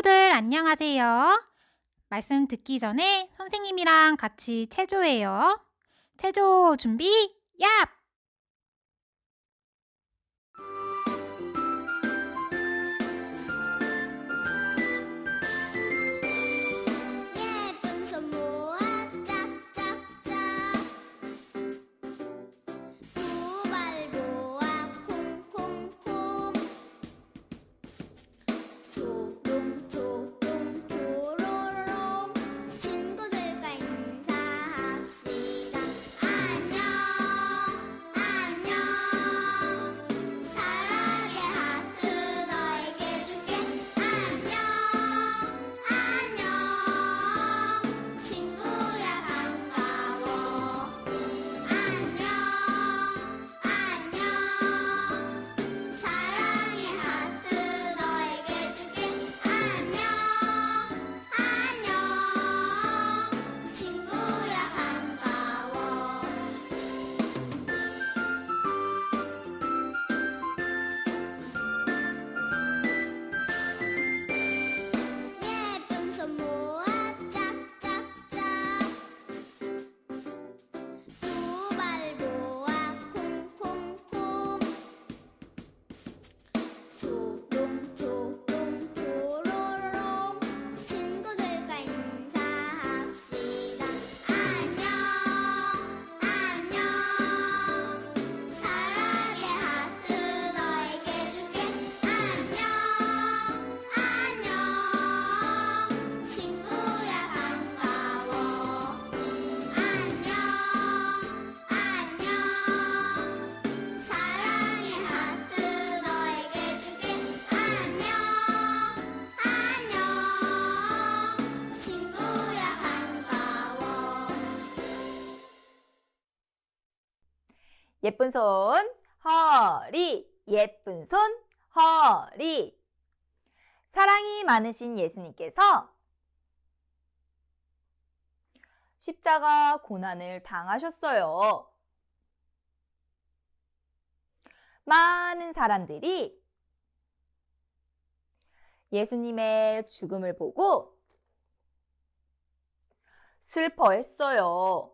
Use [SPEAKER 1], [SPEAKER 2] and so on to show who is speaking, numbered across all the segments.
[SPEAKER 1] 친구들 안녕하세요. 말씀 듣기 전에 선생님이랑 같이 체조해요. 체조 준비, 야!
[SPEAKER 2] 예쁜 손 모아 짝짝짝 두 발 모아 콩콩콩 조롱조롱 조로롱 친구들과 인사합시다. 안녕 안녕 사랑의 하트 너에게 줄게. 안녕 안녕 친구야 반가워. 안녕 안녕 사랑의 하트 너에게 줄게. 안녕 안녕 친구야 반가워. 예쁜 손 모아 짝짝짝 두 발 모아 콩콩콩 조롱조롱 조로롱 친구들과 인사합시다. 안녕 안녕 사랑의 하트 너에게 줄게. 안녕 안녕 친구야 반가워. 안녕 안녕 사랑의 하트 너에게 줄게. 안녕 안녕 친구야 반가워.
[SPEAKER 3] 예쁜 손, 허리, 예쁜 손, 허리. 사랑이 많으신 예수님께서 십자가 고난을 당하셨어요. 많은 사람들이 예수님의 죽음을 보고 슬퍼했어요.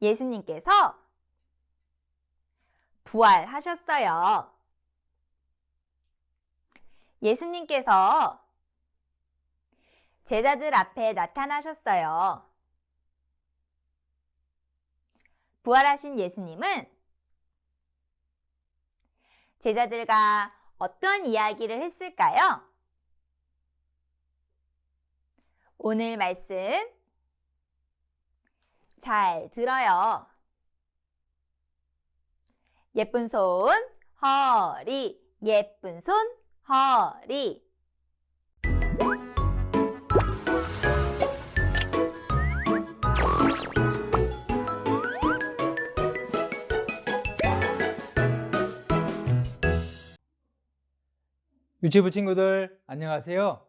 [SPEAKER 3] 예수님께서 부활하셨어요. 예수님께서 제자들 앞에 나타나셨어요. 부활하신 예수님은 제자들과 어떤 이야기를 했을까요? 오늘 말씀 잘 들어요. 예쁜 손, 허리, 예쁜 손, 허리.
[SPEAKER 4] 유치부 친구들 안녕하세요.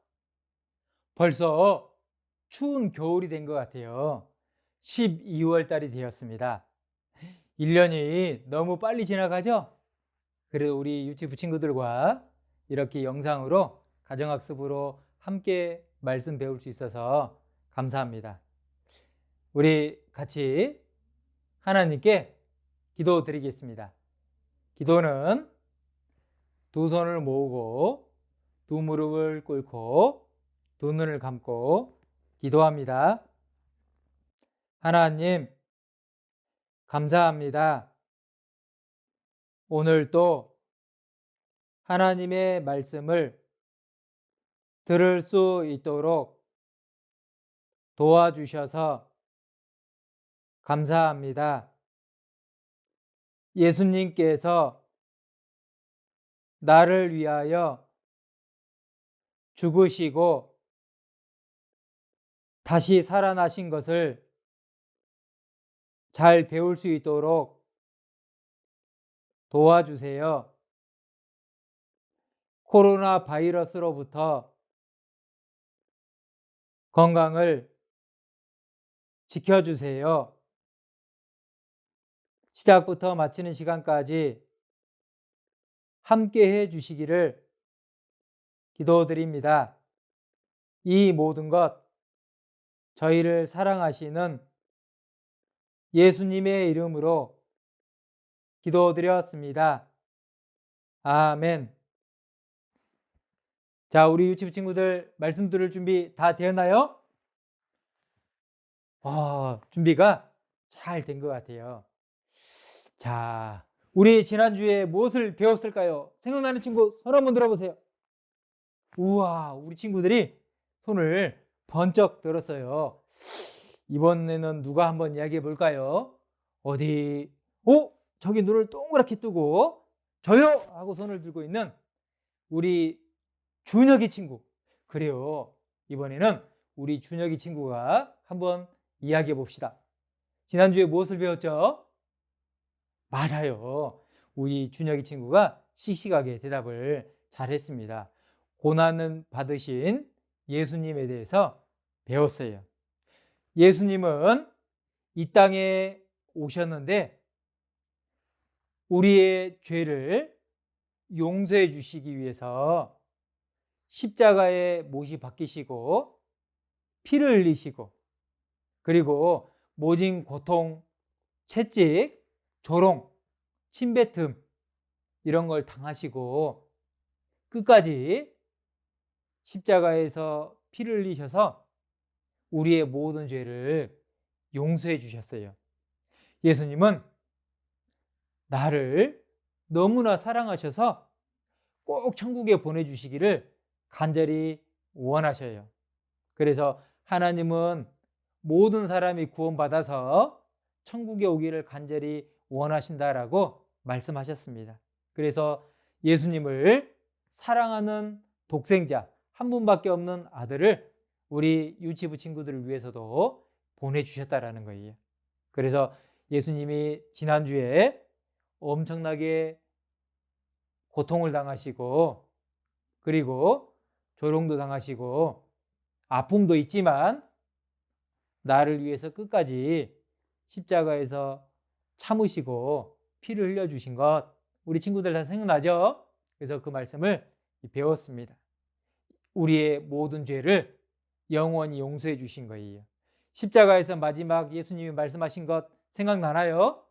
[SPEAKER 4] 벌써 추운 겨울이 된 것 같아요. 12월 달이 되었습니다. 1년이 너무 빨리 지나가죠? 그래도 우리 유치부 친구들과 이렇게 영상으로 가정학습으로 함께 말씀 배울 수 있어서 감사합니다. 우리 같이 하나님께 기도 드리겠습니다. 기도는 두 손을 모으고 두 무릎을 꿇고 두 눈을 감고 기도합니다. 하나님, 감사합니다. 오늘 또 하나님의 말씀을 들을 수 있도록 도와주셔서 감사합니다. 예수님께서 나를 위하여 죽으시고 다시 살아나신 것을 잘 배울 수 있도록 도와주세요. 코로나 바이러스로부터 건강을 지켜주세요. 시작부터 마치는 시간까지 함께 해 주시기를 기도드립니다. 이 모든 것 저희를 사랑하시는 예수님의 이름으로 기도드렸습니다. 아멘. 자, 우리 유치부 친구들 말씀 들을 준비 다 되었나요? 준비가 잘 된 것 같아요. 자, 우리 지난주에 무엇을 배웠을까요? 생각나는 친구 손 한번 들어보세요. 우와, 우리 친구들이 손을 번쩍 들었어요. 이번에는 누가 한번 이야기해 볼까요? 어디? 저기 눈을 동그랗게 뜨고 저요! 하고 손을 들고 있는 우리 준혁이 친구. 그래요. 이번에는 우리 준혁이 친구가 한번 이야기해 봅시다. 지난주에 무엇을 배웠죠? 맞아요. 우리 준혁이 친구가 씩씩하게 대답을 잘했습니다. 고난을 받으신 예수님에 대해서 배웠어요. 예수님은 이 땅에 오셨는데 우리의 죄를 용서해 주시기 위해서 십자가에 못이 박히시고 피를 흘리시고 그리고 모진 고통, 채찍, 조롱, 침뱉음 이런 걸 당하시고 끝까지 십자가에서 피를 흘리셔서 우리의 모든 죄를 용서해 주셨어요. 예수님은 나를 너무나 사랑하셔서 꼭 천국에 보내주시기를 간절히 원하셔요. 그래서 하나님은 모든 사람이 구원받아서 천국에 오기를 간절히 원하신다라고 말씀하셨습니다. 그래서 예수님을 사랑하는 독생자 한 분밖에 없는 아들을 우리 유치부 친구들을 위해서도 보내주셨다라는 거예요. 그래서 예수님이 지난주에 엄청나게 고통을 당하시고 그리고 조롱도 당하시고 아픔도 있지만 나를 위해서 끝까지 십자가에서 참으시고 피를 흘려주신 것 우리 친구들 다 생각나죠? 그래서 그 말씀을 배웠습니다. 우리의 모든 죄를 영원히 용서해 주신 거예요. 십자가에서 마지막 예수님이 말씀하신 것 생각나나요?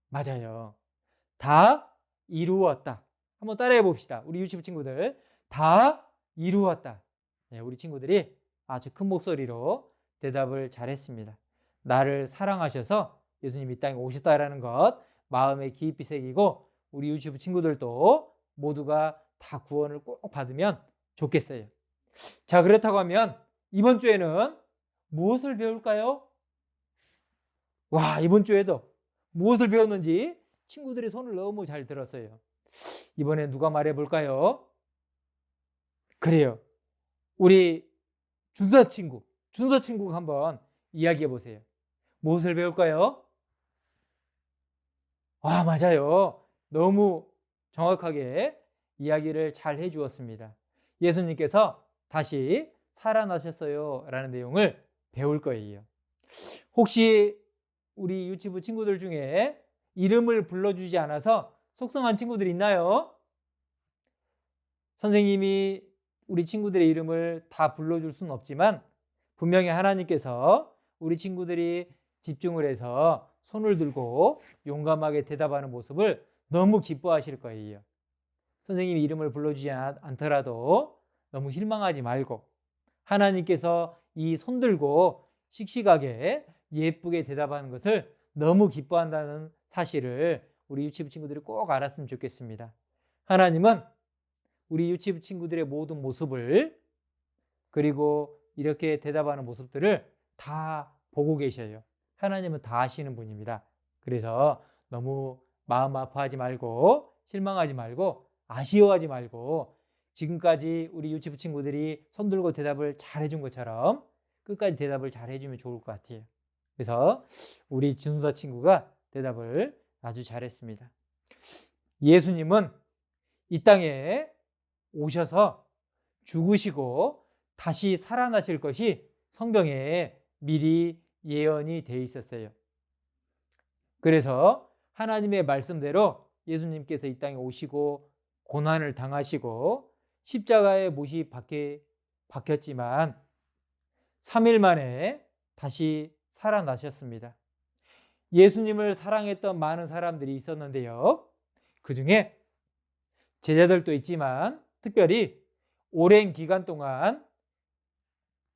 [SPEAKER 4] 맞아요. 다 이루었다. 한번 따라해 봅시다. 우리 유치부 친구들 다 이루었다. 네, 우리 친구들이 아주 큰 목소리로 대답을 잘했습니다. 나를 사랑하셔서 예수님이 이 땅에 오셨다라는 것 마음에 깊이 새기고 우리 유치부 친구들도 모두가 다 구원을 꼭 받으면 좋겠어요. 자, 그렇다고 하면 이번 주에는 무엇을 배울까요? 와, 이번 주에도 무엇을 배웠는지 친구들이 손을 너무 잘 들었어요. 이번에 누가 말해 볼까요? 그래요. 우리 준서 친구가 한번 이야기해 보세요. 무엇을 배울까요? 맞아요. 너무 정확하게 이야기를 잘 해주었습니다. 예수님께서 다시 살아나셨어요 라는 내용을 배울 거예요. 혹시 우리 유치부 친구들 중에 이름을 불러주지 않아서 속상한 친구들 있나요? 선생님이 우리 친구들의 이름을 다 불러줄 수는 없지만 분명히 하나님께서 우리 친구들이 집중을 해서 손을 들고 용감하게 대답하는 모습을 너무 기뻐하실 거예요. 선생님이 이름을 불러주지 않더라도 너무 실망하지 말고 하나님께서 이 손 들고 씩씩하게 예쁘게 대답하는 것을 너무 기뻐한다는 사실을 우리 유치부 친구들이 꼭 알았으면 좋겠습니다. 하나님은 우리 유치부 친구들의 모든 모습을 그리고 이렇게 대답하는 모습들을 다 보고 계셔요. 하나님은 다 아시는 분입니다. 그래서 너무 마음 아파하지 말고 실망하지 말고 아쉬워하지 말고 지금까지 우리 유치부 친구들이 손들고 대답을 잘 해준 것처럼 끝까지 대답을 잘 해주면 좋을 것 같아요. 그래서 우리 준서 친구가 대답을 아주 잘했습니다. 예수님은 이 땅에 오셔서 죽으시고 다시 살아나실 것이 성경에 미리 예언이 되어 있었어요. 그래서 하나님의 말씀대로 예수님께서 이 땅에 오시고 고난을 당하시고 십자가에 못이 박혔지만 3일 만에 다시 살아나셨습니다. 예수님을 사랑했던 많은 사람들이 있었는데요. 그 중에 제자들도 있지만 특별히 오랜 기간 동안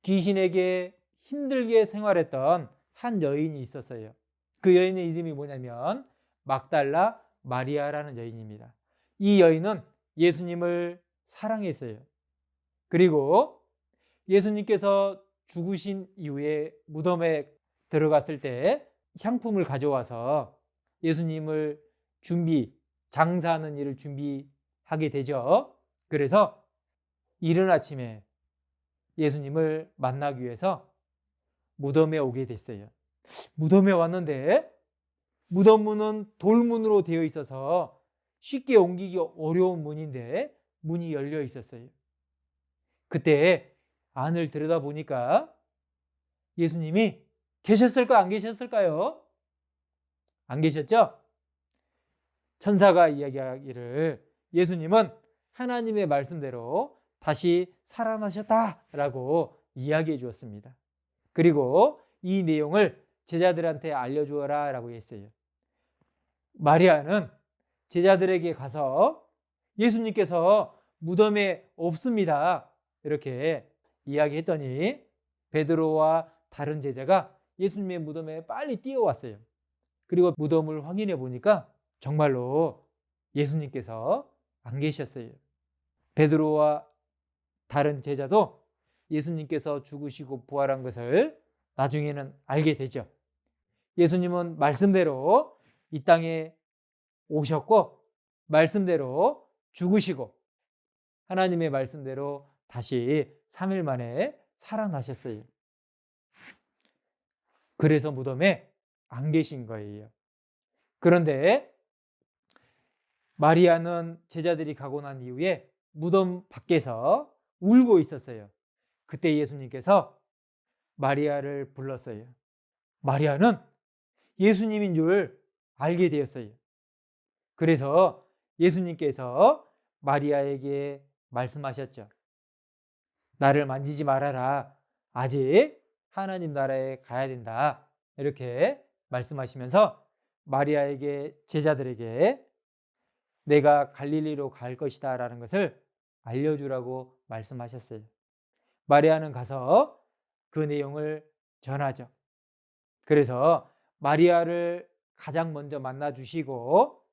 [SPEAKER 4] 귀신에게 힘들게 생활했던 한 여인이 있었어요. 그 여인의 이름이 뭐냐면 막달라 마리아라는 여인입니다. 이 여인은 예수님을 사랑했어요. 그리고 예수님께서 죽으신 이후에 무덤에 들어갔을 때 향품을 가져와서 예수님을 장사하는 일을 준비하게 되죠. 그래서 이른 아침에 예수님을 만나기 위해서 무덤에 오게 됐어요. 무덤에 왔는데 무덤 문은 돌문으로 되어 있어서 쉽게 옮기기 어려운 문인데 문이 열려 있었어요. 그때 안을 들여다보니까 예수님이 계셨을까 안 계셨을까요? 안 계셨죠? 천사가 이야기하기를 예수님은 하나님의 말씀대로 다시 살아나셨다라고 이야기해 주었습니다. 그리고 이 내용을 제자들한테 알려주어라 라고 했어요. 마리아는 제자들에게 가서 예수님께서 무덤에 없습니다 이렇게 이야기했더니 베드로와 다른 제자가 예수님의 무덤에 빨리 뛰어왔어요. 그리고 무덤을 확인해 보니까 정말로 예수님께서 안 계셨어요. 베드로와 다른 제자도 예수님께서 죽으시고 부활한 것을 나중에는 알게 되죠. 예수님은 말씀대로 이 땅에 오셨고 말씀대로 죽으시고 하나님의 말씀대로 다시 3일 만에 살아나셨어요. 그래서 무덤에 안 계신 거예요. 그런데 마리아는 제자들이 가고 난 이후에 무덤 밖에서 울고 있었어요. 그때 예수님께서 마리아를 불렀어요. 마리아는 예수님인 줄 알게 되었어요. 그래서 예수님께서 마리아에게 말씀하셨죠. 나를 만지지 말아라. 아직 하나님 나라에 가야 된다. 이렇게 말씀하시면서 마리아에게 제자들에게 내가 갈릴리로 갈 것이다 라는 것을 알려주라고 말씀하셨어요. 마리아는 가서 그 내용을 전하죠. 그래서 마리아를 가장 먼저 만나 주시고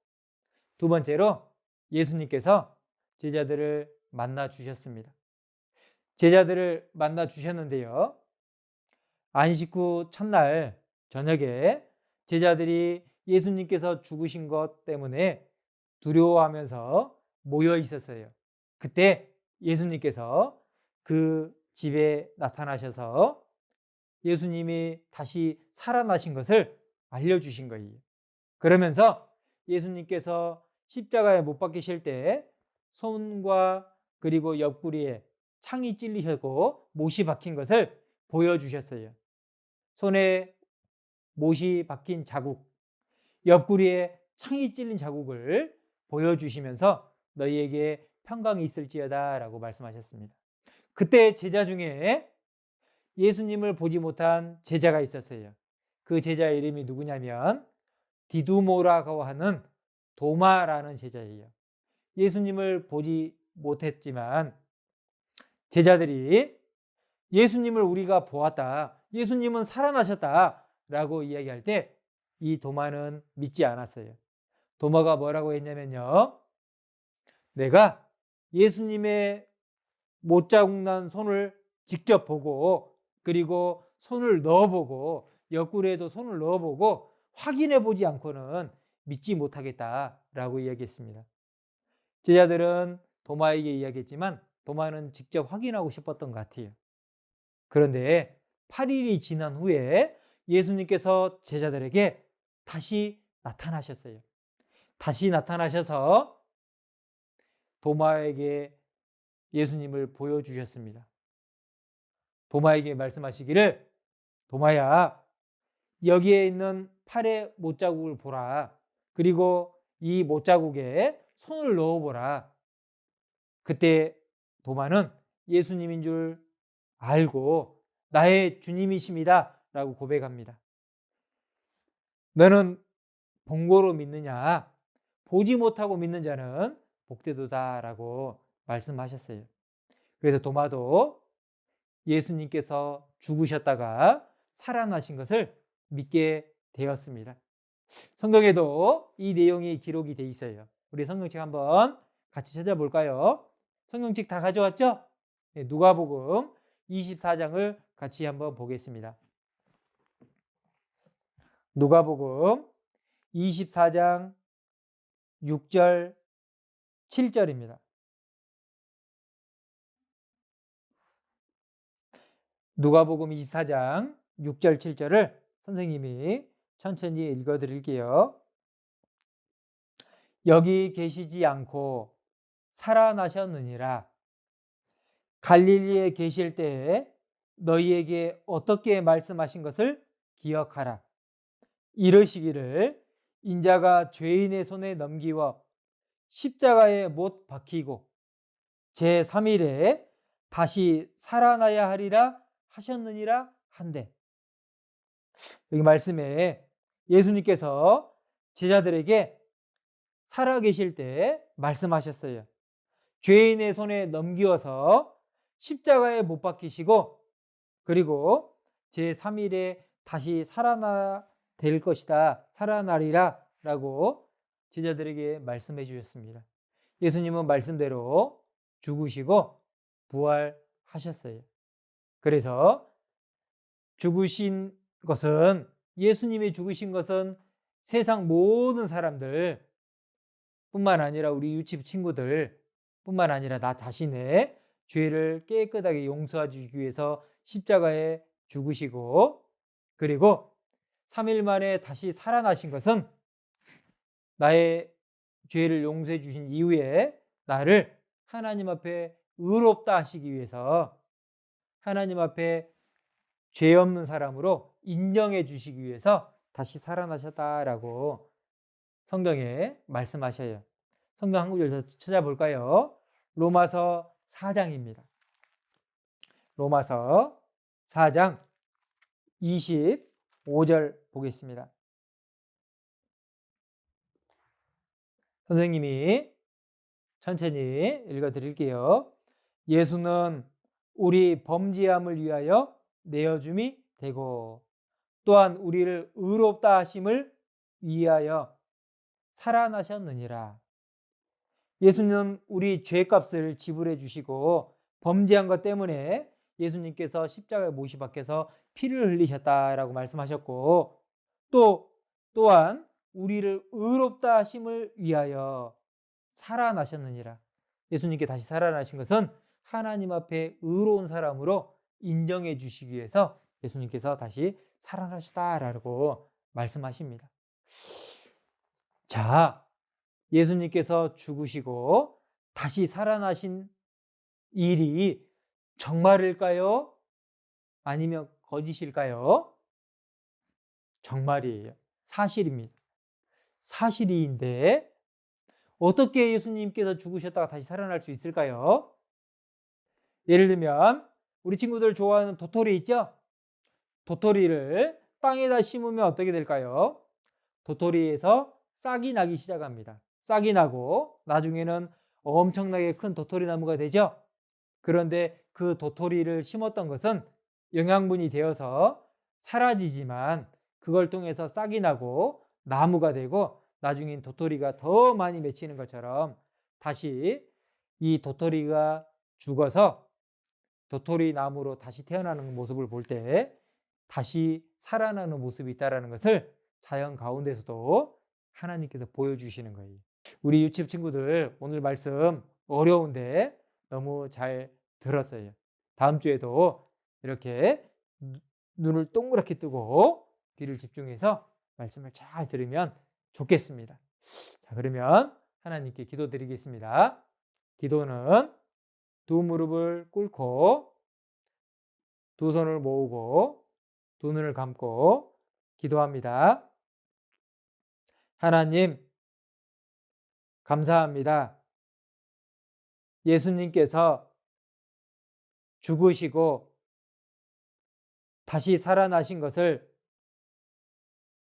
[SPEAKER 4] 두 번째로 예수님께서 제자들을 만나 주셨습니다. 제자들을 만나 주셨는데요. 안식 후 첫날 저녁에 제자들이 예수님께서 죽으신 것 때문에 두려워하면서 모여 있었어요. 그때 예수님께서 그 집에 나타나셔서 예수님이 다시 살아나신 것을 알려주신 거예요. 그러면서 예수님께서 십자가에 못 박히실 때 손과 그리고 옆구리에 창이 찔리셨고 못이 박힌 것을 보여주셨어요. 손에 못이 박힌 자국, 옆구리에 창이 찔린 자국을 보여주시면서 너희에게 평강이 있을지어다 라고 말씀하셨습니다. 그때 제자 중에 예수님을 보지 못한 제자가 있었어요. 그 제자의 이름이 누구냐면 디두모라고 하는 도마라는 제자예요. 예수님을 보지 못했지만 제자들이 예수님을 우리가 보았다. 예수님은 살아나셨다. 라고 이야기할 때 이 도마는 믿지 않았어요. 도마가 뭐라고 했냐면요. 내가 예수님의 못자국 난 손을 직접 보고 그리고 손을 넣어보고 옆구리에도 손을 넣어보고 확인해보지 않고는 믿지 못하겠다라고 이야기했습니다. 제자들은 도마에게 이야기했지만 도마는 직접 확인하고 싶었던 것 같아요. 그런데 8일이 지난 후에 예수님께서 제자들에게 다시 나타나셨어요. 다시 나타나셔서 도마에게 예수님을 보여주셨습니다. 도마에게 말씀하시기를 도마야 여기에 있는 팔의 못자국을 보라. 그리고 이 못자국에 손을 넣어보라. 그때 도마는 예수님인 줄 알고 나의 주님이십니다 라고 고백합니다. 너는 본고로 믿느냐? 보지 못하고 믿는 자는 복되도다 라고 말씀하셨어요. 그래서 도마도 예수님께서 죽으셨다가 살아나신 것을 믿게 되었습니다. 성경에도 이 내용이 기록이 돼 있어요. 우리 성경책 한번 같이 찾아볼까요? 성경책 다 가져왔죠? 네, 누가복음 24장을 같이 한번 보겠습니다. 누가복음 24장 6절 7절입니다. 누가복음 24장 6절 7절을 선생님이 천천히 읽어 드릴게요. 여기 계시지 않고 살아나셨느니라. 갈릴리에 계실 때에 너희에게 어떻게 말씀하신 것을 기억하라. 이르시기를 인자가 죄인의 손에 넘기워 십자가에 못 박히고 제3일에 다시 살아나야 하리라 하셨느니라 한데, 여기 말씀에 예수님께서 제자들에게 살아계실 때 말씀하셨어요. 죄인의 손에 넘기어서 십자가에 못 박히시고 그리고 제3일에 다시 살아나 될 것이다, 살아나리라 라고 제자들에게 말씀해 주셨습니다. 예수님은 말씀대로 죽으시고 부활하셨어요. 그래서 죽으신 것은, 예수님이 죽으신 것은 세상 모든 사람들 뿐만 아니라 우리 유치부 친구들 뿐만 아니라 나 자신의 죄를 깨끗하게 용서해 주기 위해서 십자가에 죽으시고 그리고 3일 만에 다시 살아나신 것은 나의 죄를 용서해 주신 이후에 나를 하나님 앞에 의롭다 하시기 위해서, 하나님 앞에 죄 없는 사람으로 인정해 주시기 위해서 다시 살아나셨다라고 성경에 말씀하셔요. 성경 한 구절 찾아볼까요? 로마서 4장입니다. 로마서 4장 25절 보겠습니다. 선생님이 천천히 읽어 드릴게요. 예수는 우리 범죄함을 위하여 내어줌이 되고 또한 우리를 의롭다 하심을 위하여 살아나셨느니라. 예수는 우리 죄값을 지불해 주시고 범죄한 것 때문에 예수님께서 십자가에 못이 박혀서 피를 흘리셨다라고 말씀하셨고 또한 우리를 의롭다 하심을 위하여 살아나셨느니라. 예수님께 다시 살아나신 것은 하나님 앞에 의로운 사람으로 인정해 주시기 위해서 예수님께서 다시 살아나셨다라고 말씀하십니다. 자, 예수님께서 죽으시고 다시 살아나신 일이 정말일까요? 아니면 거짓일까요? 정말이에요. 사실입니다. 사실인데 어떻게 예수님께서 죽으셨다가 다시 살아날 수 있을까요? 예를 들면 우리 친구들 좋아하는 도토리 있죠? 도토리를 땅에다 심으면 어떻게 될까요? 도토리에서 싹이 나기 시작합니다. 싹이 나고 나중에는 엄청나게 큰 도토리 나무가 되죠? 그런데 그 도토리를 심었던 것은 영양분이 되어서 사라지지만 그걸 통해서 싹이 나고 나무가 되고 나중엔 도토리가 더 많이 맺히는 것처럼 다시 이 도토리가 죽어서 도토리 나무로 다시 태어나는 모습을 볼 때 다시 살아나는 모습이 있다는 것을 자연 가운데서도 하나님께서 보여주시는 거예요. 우리 유치부 친구들 오늘 말씀 어려운데 너무 잘 들었어요. 다음 주에도 이렇게 눈을 동그랗게 뜨고 귀를 집중해서 말씀을 잘 들으면 좋겠습니다. 자, 그러면 하나님께 기도드리겠습니다. 기도는 두 무릎을 꿇고 두 손을 모으고 두 눈을 감고 기도합니다. 하나님, 감사합니다. 예수님께서 죽으시고 다시 살아나신 것을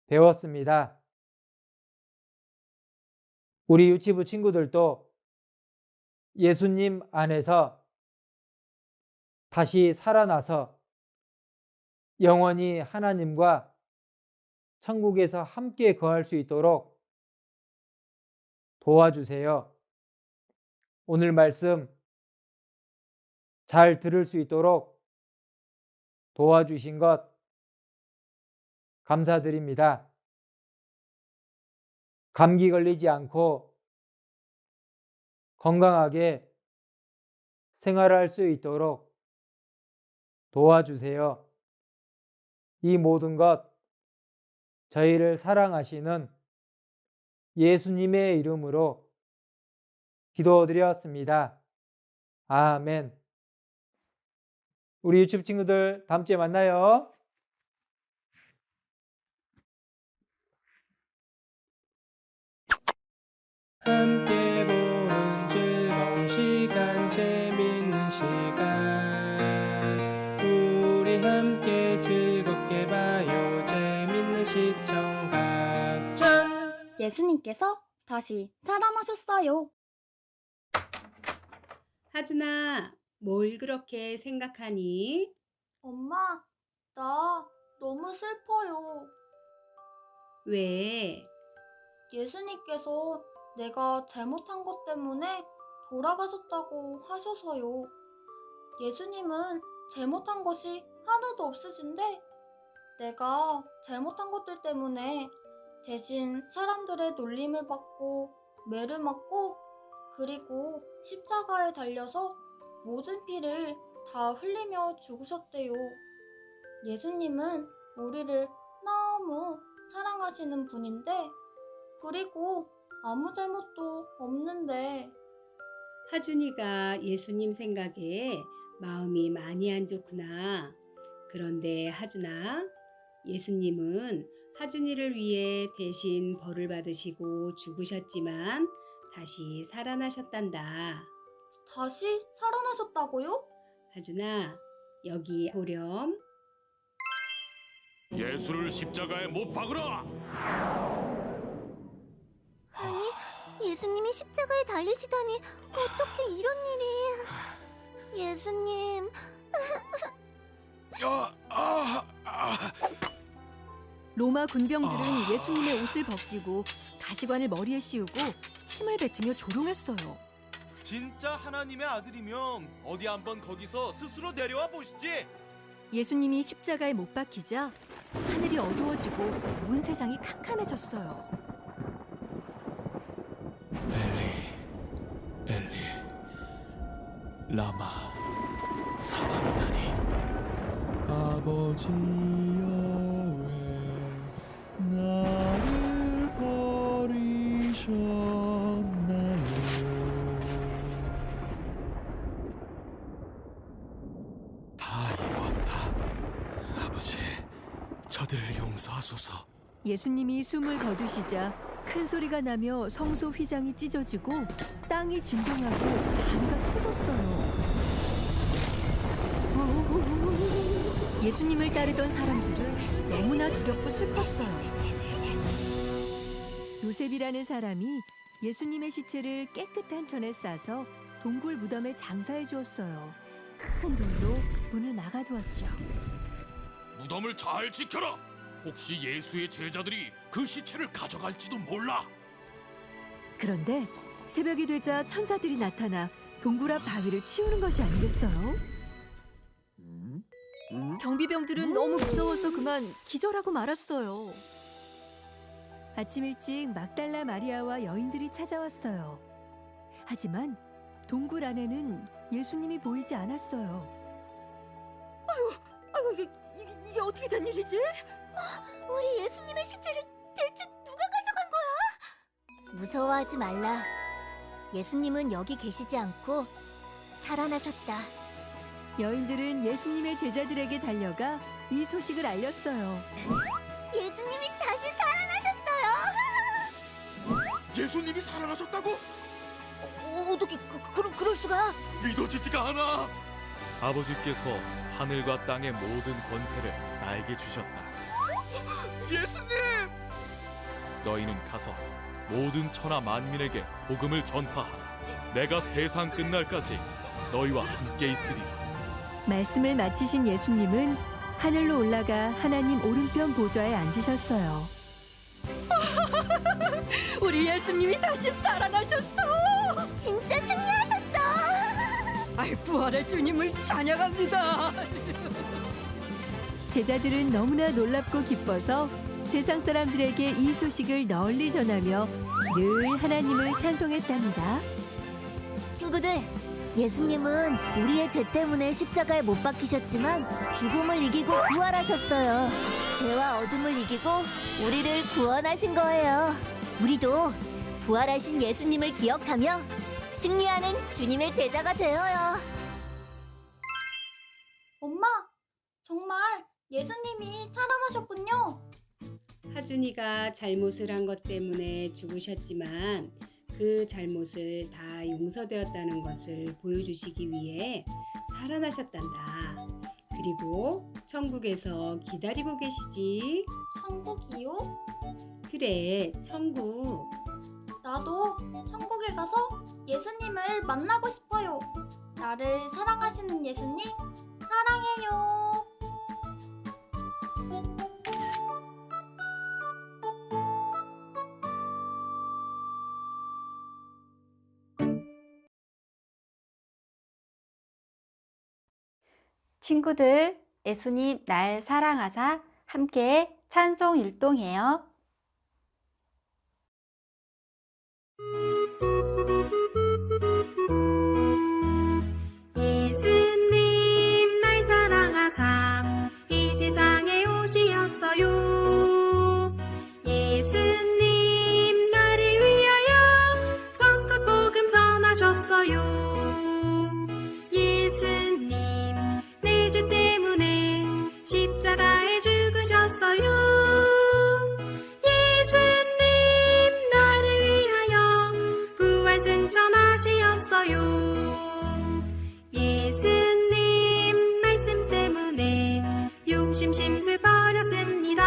[SPEAKER 4] 배웠습니다. 우리 유치부 친구들도 예수님 안에서 다시 살아나서 영원히 하나님과 천국에서 함께 거할 수 있도록 도와주세요. 오늘 말씀 잘 들을 수 있도록 도와주신 것 감사드립니다. 감기 걸리지 않고 건강하게 생활할 수 있도록 도와주세요. 이 모든 것 저희를 사랑하시는 예수님의 이름으로 기도드렸습니다. 아멘. 우리 유치부 친구들 다음 주에 만나요.
[SPEAKER 5] 함께 보는 즐거운 시간 재밌는 시간 우리 함께 즐겁게 봐요 재밌는 시청 각자
[SPEAKER 6] 예수님께서 다시 살아나셨어요.
[SPEAKER 7] 하준아, 뭘 그렇게 생각하니?
[SPEAKER 6] 엄마, 나 너무 슬퍼요.
[SPEAKER 7] 왜?
[SPEAKER 6] 예수님께서 내가 잘못한 것 때문에 돌아가셨다고 하셔서요. 예수님은 잘못한 것이 하나도 없으신데 내가 잘못한 것들 때문에 대신 사람들의 놀림을 받고 매를 맞고 그리고 십자가에 달려서 모든 피를 다 흘리며 죽으셨대요. 예수님은 우리를 너무 사랑하시는 분인데 그리고 아무 잘못도 없는데
[SPEAKER 7] 하준이가 예수님 생각에 마음이 많이 안 좋구나. 그런데 하준아, 예수님은 하준이를 위해 대신 벌을 받으시고 죽으셨지만 다시 살아나셨단다.
[SPEAKER 6] 다시 살아나셨다고요?
[SPEAKER 7] 하준아, 여기 보렴.
[SPEAKER 8] 예수를 십자가에 못 박으라!
[SPEAKER 2] 예수님이 십자가에 달리시다니 어떻게 이런 일이? 예수님,
[SPEAKER 9] 로마 군병들은 예수님의 옷을 벗기고 가시관을 머리에 씌우고 침을 뱉으며 조롱했어요.
[SPEAKER 10] 진짜 하나님의 아들이면 어디 한번 거기서 스스로 내려와 보시지.
[SPEAKER 9] 예수님이 십자가에 못 박히자 하늘이 어두워지고 온 세상이 캄캄해졌어요.
[SPEAKER 5] 엘리 라마 사박다니 아버지여 왜 나를 버리셨나요? 다 이루었다. 아버지, 저들을 용서하소서.
[SPEAKER 9] 예수님이 숨을 거두시자 큰 소리가 나며 성소 휘장이 찢어지고 땅이 진동하고 바위가 터졌어요. 예수님을 따르던 사람들은 너무나 두렵고 슬펐어요. 요셉이라는 사람이 예수님의 시체를 깨끗한 천에 싸서 동굴 무덤에 장사해 주었어요. 큰 돌로 문을 막아두었죠.
[SPEAKER 8] 무덤을 잘 지켜라! 혹시 예수의 제자들이 그 시체를 가져갈지도 몰라!
[SPEAKER 9] 그런데 새벽이 되자 천사들이 나타나 동굴 앞 바위를 치우는 것이 아니겠어요? 경비병들은 너무 무서워서 그만 기절하고 말았어요. 아침 일찍 막달라 마리아와 여인들이 찾아왔어요. 하지만 동굴 안에는 예수님이 보이지 않았어요. 아이고, 이게 어떻게 된 일이지?
[SPEAKER 2] 우리 예수님의 시체를 대체 누가 가져간 거야? 무서워하지 말라. 예수님은 여기 계시지 않고 살아나셨다.
[SPEAKER 9] 여인들은 예수님의 제자들에게 달려가 이 소식을 알렸어요.
[SPEAKER 2] 예수님이 다시 살아나셨어요.
[SPEAKER 8] 예수님이 살아나셨다고?
[SPEAKER 2] 어떻게 그럴 수가?
[SPEAKER 8] 믿어지지가 않아!
[SPEAKER 5] 아버지께서 하늘과 땅의 모든 권세를 나에게 주셨다.
[SPEAKER 10] 예수님!
[SPEAKER 5] 너희는 가서 모든 천하 만민에게 복음을 전파하라. 내가 세상 끝날까지 너희와 함께 있으리라.
[SPEAKER 9] 말씀을 마치신 예수님은 하늘로 올라가 하나님 오른편 보좌에 앉으셨어요. 우리 예수님이 다시 살아나셨어.
[SPEAKER 2] 진짜 승리하셨어.
[SPEAKER 9] 부활의 주님을 찬양합니다. 제자들은 너무나 놀랍고 기뻐서 세상 사람들에게 이 소식을 널리 전하며 늘 하나님을 찬송했답니다.
[SPEAKER 2] 친구들, 예수님은 우리의 죄 때문에 십자가에 못 박히셨지만 죽음을 이기고 부활하셨어요. 죄와 어둠을 이기고 우리를 구원하신 거예요. 우리도 부활하신 예수님을 기억하며 승리하는 주님의 제자가 되어요.
[SPEAKER 6] 엄마, 정말 예수님이 살아나셨군요.
[SPEAKER 7] 하준이가 잘못을 한 것 때문에 죽으셨지만 그 잘못을 다 용서되었다는 것을 보여주시기 위해 살아나셨단다. 그리고 천국에서 기다리고 계시지.
[SPEAKER 6] 천국이요?
[SPEAKER 7] 그래, 천국.
[SPEAKER 6] 나도 천국에 가서 예수님을 만나고 싶어요. 나를 사랑하시는 예수님, 사랑해요.
[SPEAKER 3] 친구들, 예수님 날 사랑하사 함께 찬송 율동해요.
[SPEAKER 11] 예수님 날 사랑하사 이 세상에 오시었어요. 예수님 나를 위하여 천국 복음 전하셨어요. 예수님 내 죄 때문에 십자가에 죽으셨어요. 예수님 나를 위하여 부활 승천하시었어요. 예수님 말씀 때문에 욕심 심술 버렸습니다.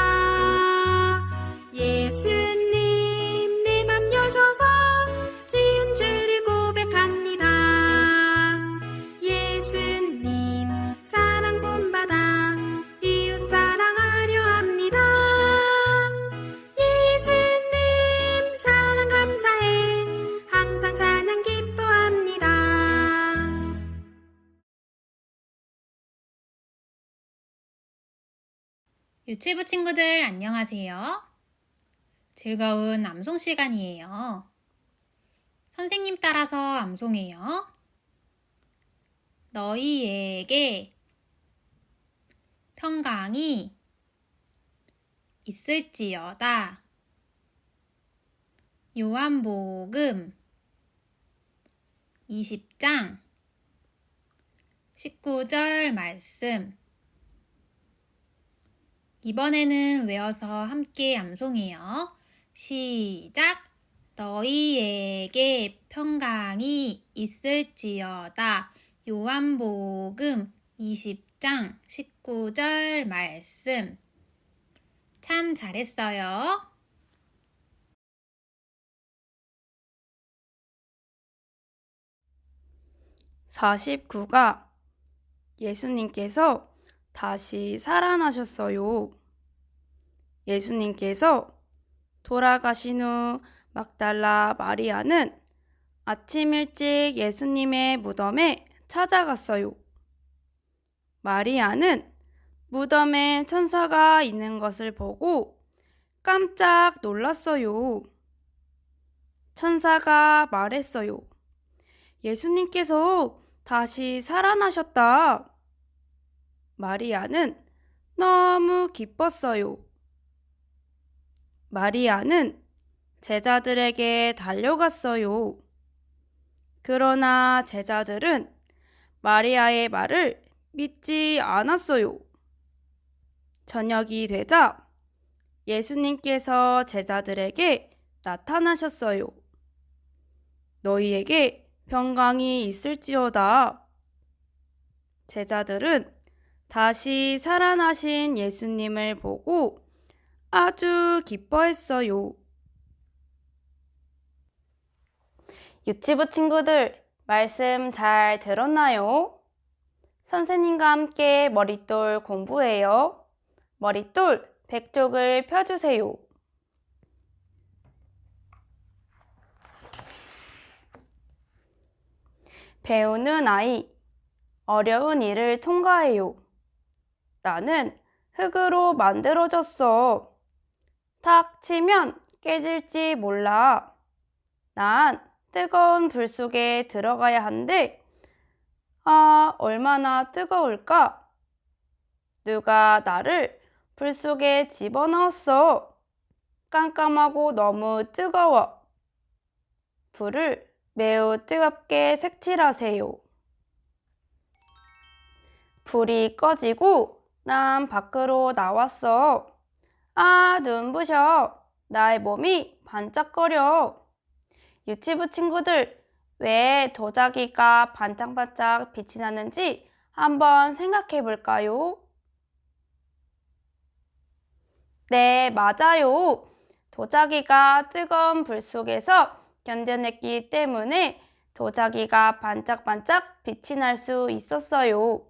[SPEAKER 11] 예수님 내 맘 여셔서 지은 죄를 고백합니다. 예수님 사랑 본받아 이웃 사랑하려 합니다. 예수님 사랑 감사해 항상 찬양 기뻐합니다.
[SPEAKER 1] 유치부 친구들 안녕하세요. 즐거운 암송 시간이에요. 선생님 따라서 암송해요. 너희에게 평강이 있을지어다. 요한복음 20장 19절 말씀. 이번에는 외워서 함께 암송해요. 시작! 너희에게 평강이 있을지어다. 요한복음 20장 19절 말씀. 참 잘했어요.
[SPEAKER 11] (49가) 예수님께서 다시 살아나셨어요. 예수님께서 돌아가신 후 막달라 마리아는 아침 일찍 예수님의 무덤에 찾아갔어요. 마리아는 무덤에 천사가 있는 것을 보고 깜짝 놀랐어요. 천사가 말했어요. 예수님께서 다시 살아나셨다. 마리아는 너무 기뻤어요. 마리아는 제자들에게 달려갔어요. 그러나 제자들은 마리아의 말을 믿지 않았어요. 저녁이 되자 예수님께서 제자들에게 나타나셨어요. 너희에게 평강이 있을지어다. 제자들은 다시 살아나신 예수님을 보고 아주 기뻐했어요. 유치부 친구들, 말씀 잘 들었나요? 선생님과 함께 머릿돌 공부해요. 머릿돌 100쪽을 펴주세요. 배우는 아이, 어려운 일을 통과해요. 나는 흙으로 만들어졌어. 탁 치면 깨질지 몰라. 난 뜨거운 불 속에 들어가야 한대. 아, 얼마나 뜨거울까? 누가 나를 불 속에 집어넣었어. 깜깜하고 너무 뜨거워. 불을 매우 뜨겁게 색칠하세요. 불이 꺼지고 난 밖으로 나왔어. 아, 눈부셔. 나의 몸이 반짝거려. 유치부 친구들, 왜 도자기가 반짝반짝 빛이 나는지 한번 생각해 볼까요? 네, 맞아요. 도자기가 뜨거운 불 속에서 견뎌냈기 때문에 도자기가 반짝반짝 빛이 날 수 있었어요.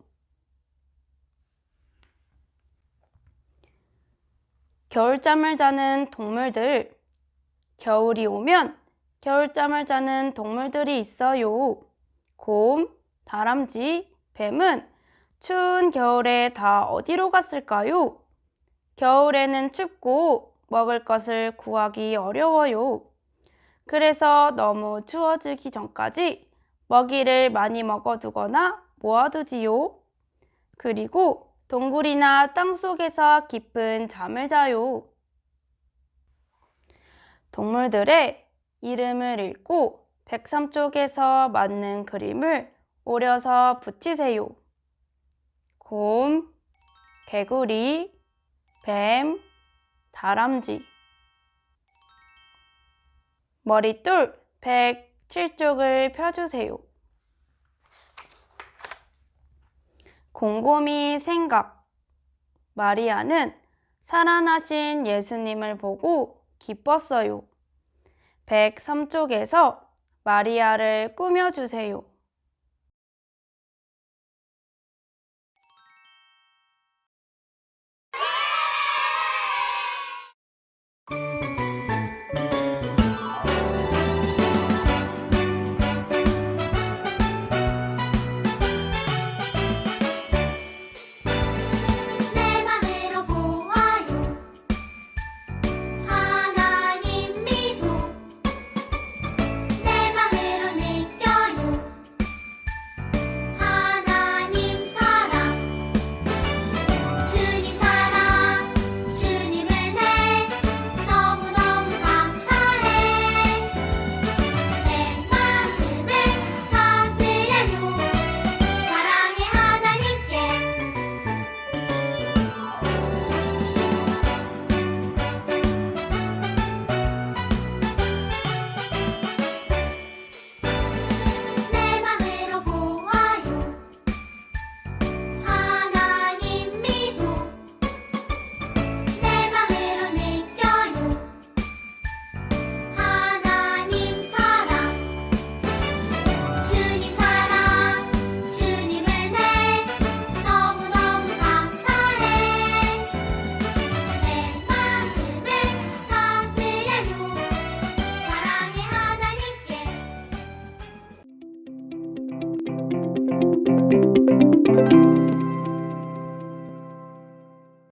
[SPEAKER 11] 겨울잠을 자는 동물들. 겨울이 오면 겨울잠을 자는 동물들이 있어요. 곰, 다람쥐, 뱀은 추운 겨울에 다 어디로 갔을까요? 겨울에는 춥고 먹을 것을 구하기 어려워요. 그래서 너무 추워지기 전까지 먹이를 많이 먹어두거나 모아두지요. 그리고 동굴이나 땅속에서 깊은 잠을 자요. 동물들의 이름을 읽고 103쪽에서 맞는 그림을 오려서 붙이세요. 곰, 개구리, 뱀, 다람쥐. 머릿돌 107쪽을 펴주세요. 곰곰이 생각. 마리아는 살아나신 예수님을 보고 기뻤어요. 103쪽에서 마리아를 꾸며주세요.